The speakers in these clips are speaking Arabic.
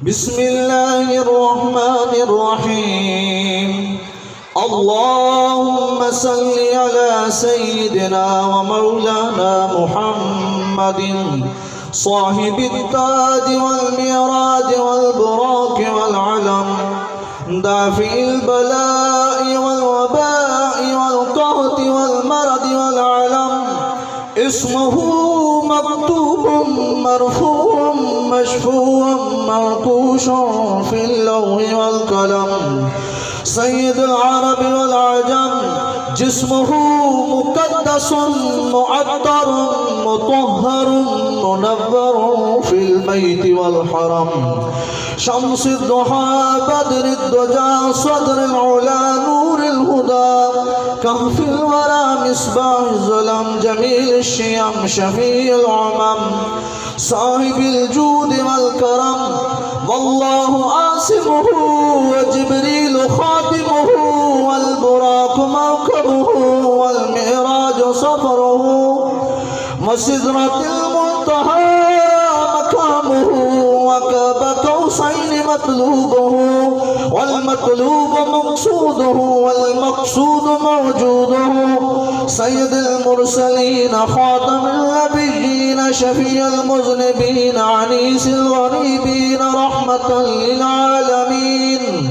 بسم الله الرحمن الرحيم. اللهم صل على سيدنا ومولانا محمد صاحب التاج والميراج والبراق والعلم، دافع البلاء والوباء والقهط والمرض والعلم. اسمه مكتوب مرفوع مشفوع منقوش في اللوح والقلم. سيد العرب والعجم، جسمه مقدس معطر مطهر منور في البيت والحرم. شمس الضحى بدر الدجى صدر العلا نور الهدى، كهف الورى مصباح الظلم جميل الشيم شفيع العمم. صاحب الجود والكرم، والله عاصمه وجبريل خادمه، والبراق موكبه والمعراج سفره، وسدرة المنتهى مقامه، وكاب قوسين مطلوبه، والمطلوب مقصوده والمقصود موجوده. سيد المرسلين خاتم النبيين شفيع المذنبين عنيس الغريبين رحمة للعالمين،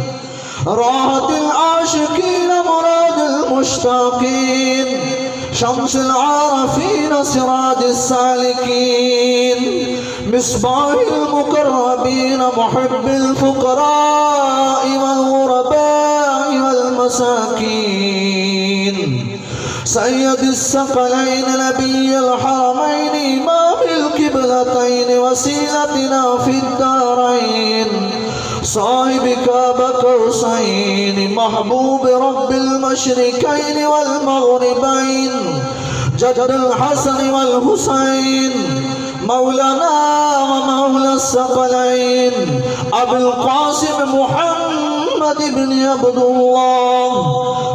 راحة العاشقين مراد المشتاقين، شمس العارفين سراج السالكين، مصباح المقربين محب الفقراء والغرباء والمساكين. سيد الثقلين نبي الحرمين إمام القبلتين وسيلتنا في الدارين، صاحب كاب قوسين محبوب رب المشركين والمغربين، جد الحسن والحسين مولانا ومولى الثقلين، أبي القاسم محمد بن عبد الله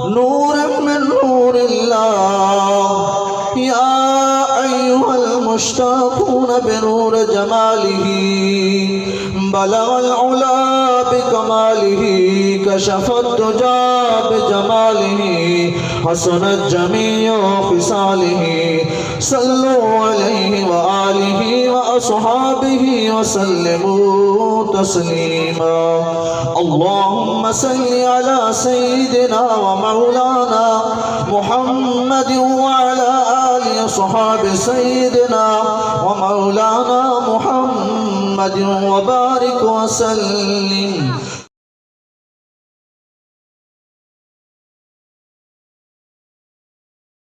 نور من نور الله. يا أيها المشتاقون بنور جماله، بلغ العلا بكماله، كشف الدجى بجماله، حسنت جميع خصاله. صلوا عليه وآله وأصحابه وسلموا تسليما. اللهم صل على سيدنا ومولانا محمد وعلى آله وصحاب سيدنا ومولانا محمد وبارك وسلم.